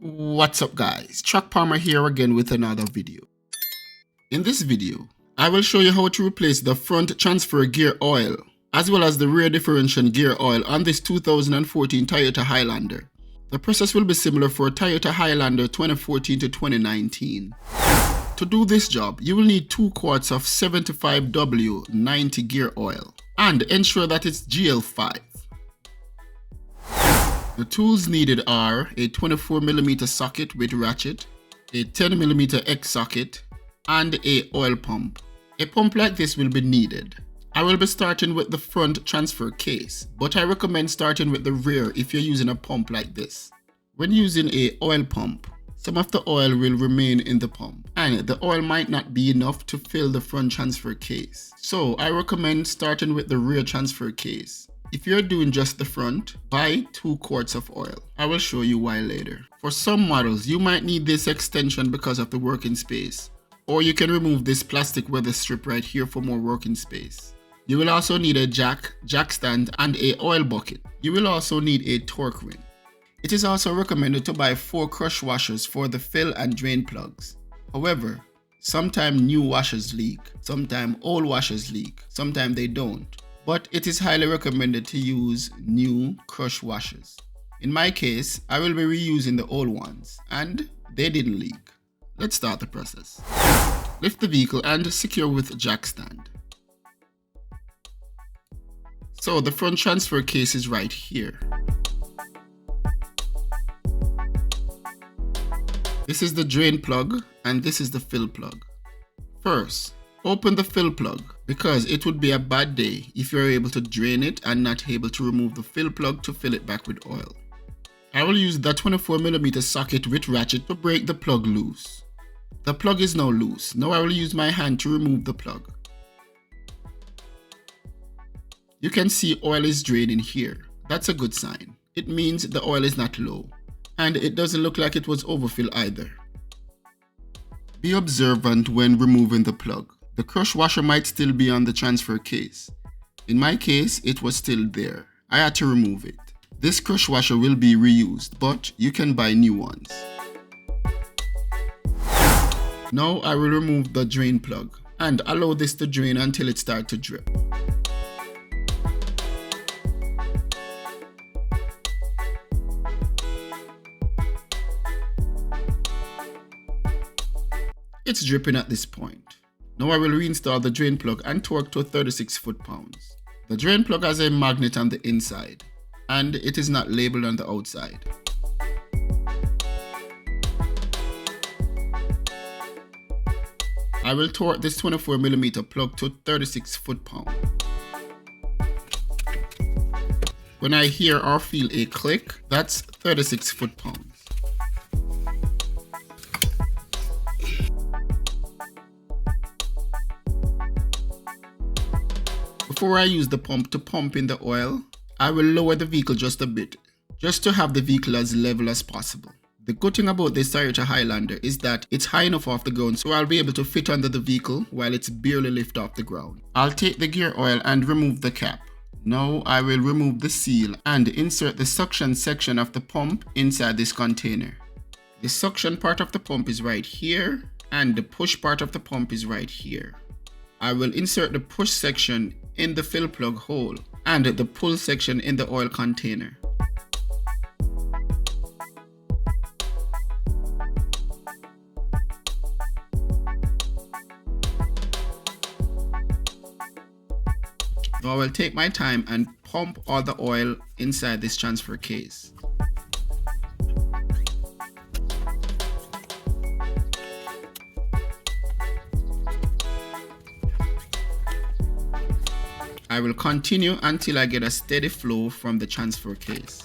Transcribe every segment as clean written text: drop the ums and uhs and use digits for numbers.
What's up guys, Truck Palmer here again with another video. In this video, I will show you how to replace the front transfer gear oil as well as the rear differential gear oil on this 2014 Toyota Highlander. The process will be similar for Toyota Highlander 2014 to 2019. To do this job, you will need 2 quarts of 75W90 gear oil and ensure that it's GL5. The tools needed are a 24mm socket with ratchet, a 10mm X socket, and a oil pump. A pump like this will be needed. I will be starting with the front transfer case, but I recommend starting with the rear if you're using a pump like this. When using a oil pump, some of the oil will remain in the pump, and the oil might not be enough to fill the front transfer case. So I recommend starting with the rear transfer case. If you're doing just the front, buy 2 quarts of oil. I will show you why later. For some models, you might need this extension because of the working space, or you can remove this plastic weather strip right here for more working space. You will also need a jack stand, and a oil bucket. You will also need a torque wrench. It is also recommended to buy 4 crush washers for the fill and drain plugs. However, sometimes new washers leak, sometimes old washers leak, sometimes they don't. But it is highly recommended to use new crush washers. In my case, I will be reusing the old ones, and they didn't leak. Let's start the process. Lift the vehicle and secure with jack stand. So the front transfer case is right here. This is the drain plug and this is the fill plug. First, open the fill plug because it would be a bad day if you're able to drain it and not able to remove the fill plug to fill it back with oil. I will use the 24mm socket with ratchet to break the plug loose. The plug is now loose. Now I will use my hand to remove the plug. You can see oil is draining here. That's a good sign. It means the oil is not low, and it doesn't look like it was overfilled either. Be observant when removing the plug. The crush washer might still be on the transfer case. In my case, it was still there. I had to remove it. This crush washer will be reused, but you can buy new ones. Now I will remove the drain plug and allow this to drain until it starts to drip. It's dripping at this point. Now I will reinstall the drain plug and torque to 36 foot-pounds. The drain plug has a magnet on the inside, and it is not labeled on the outside. I will torque this 24mm plug to 36 foot-pounds. When I hear or feel a click, that's 36 foot-pounds. Before I use the pump to pump in the oil, I will lower the vehicle just a bit, just to have the vehicle as level as possible. The good thing about this Toyota Highlander is that it's high enough off the ground so I'll be able to fit under the vehicle while it's barely lifted off the ground. I'll take the gear oil and remove the cap. Now I will remove the seal and insert the suction section of the pump inside this container. The suction part of the pump is right here and the push part of the pump is right here. I will insert the push section in the fill plug hole and the pull section in the oil container. Now I will take my time and pump all the oil inside this transfer case. I will continue until I get a steady flow from the transfer case.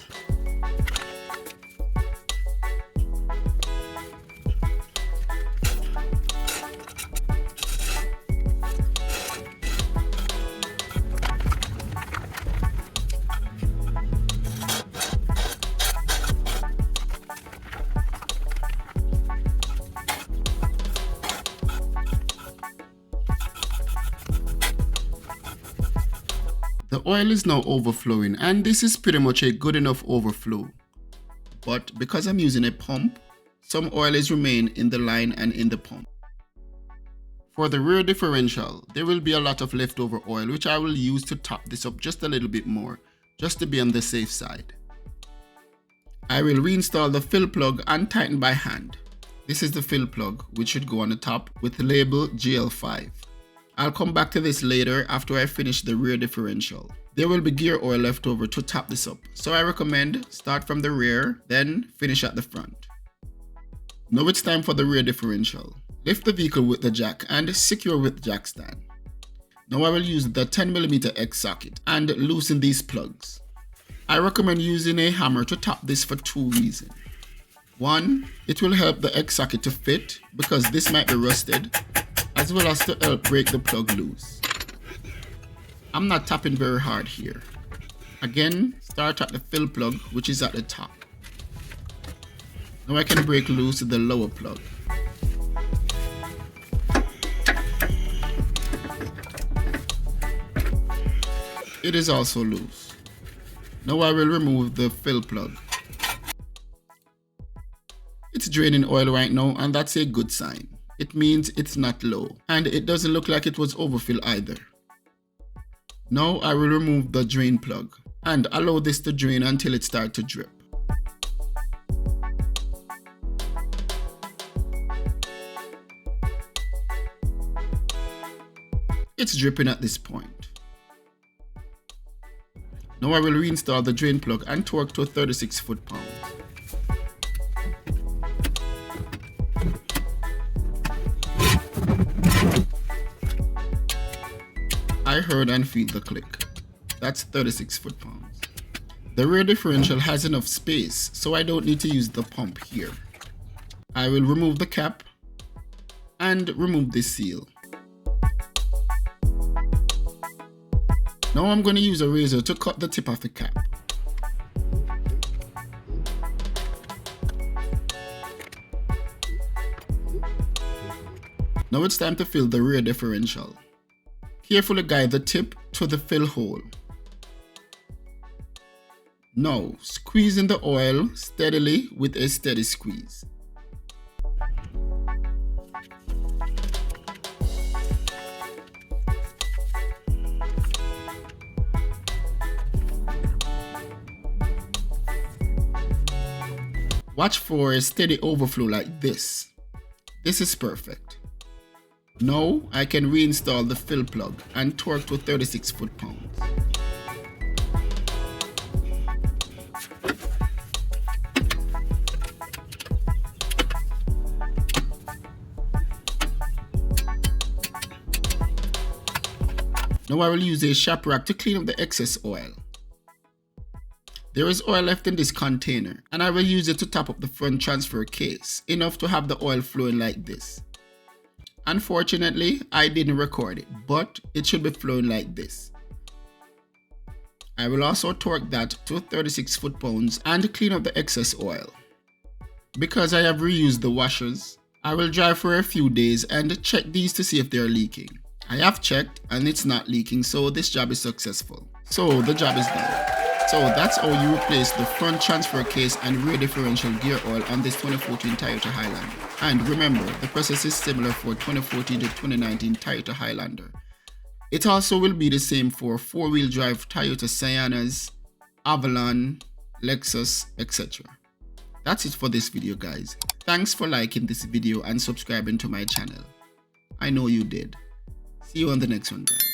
The oil is now overflowing, and this is pretty much a good enough overflow. But because I'm using a pump, some oil is remained in the line and in the pump. For the rear differential, there will be a lot of leftover oil which I will use to top this up just a little bit more, just to be on the safe side. I will reinstall the fill plug and tighten by hand. This is the fill plug which should go on the top with the label GL5. I'll come back to this later after I finish the rear differential. There will be gear oil left over to top this up, so I recommend start from the rear, then finish at the front. Now it's time for the rear differential. Lift the vehicle with the jack and secure with the jack stand. Now I will use the 10mm X socket and loosen these plugs. I recommend using a hammer to top this for two reasons. One, it will help the X socket to fit because this might be rusted, as well as to help break the plug loose. I'm not tapping very hard here. Again, start at the fill plug which is at the top. Now I can break loose the lower plug. It is also loose. Now I will remove the fill plug. It's draining oil right now, and that's a good sign. It means it's not low, and it doesn't look like it was overfill either. Now I will remove the drain plug and allow this to drain until it starts to drip. It's dripping at this point. Now I will reinstall the drain plug and torque to 36 foot-pounds. I heard and feel the click. That's 36 foot-pounds. The rear differential has enough space, so I don't need to use the pump here. I will remove the cap and remove this seal. Now I'm going to use a razor to cut the tip of the cap. Now it's time to fill the rear differential. Carefully guide the tip to the fill hole. Now squeeze in the oil steadily with a steady squeeze. Watch for a steady overflow like this. This is perfect. Now I can reinstall the fill plug and torque to 36 foot-pounds. Now I will use a shop rack to clean up the excess oil. There is oil left in this container, and I will use it to top up the front transfer case, enough to have the oil flowing like this. Unfortunately, I didn't record it, but it should be flowing like this. I will also torque that to 36 foot-pounds and clean up the excess oil. Because I have reused the washers, I will drive for a few days and check these to see if they are leaking. I have checked and it's not leaking, so this job is successful. So the job is done. So that's how you replace the front transfer case and rear differential gear oil on this 2014 Toyota Highlander. And remember, the process is similar for 2014 to 2019 Toyota Highlander. It also will be the same for four-wheel drive Toyota Siennas, Avalon, Lexus, etc. That's it for this video, guys. Thanks for liking this video and subscribing to my channel. I know you did. See you on the next one, guys.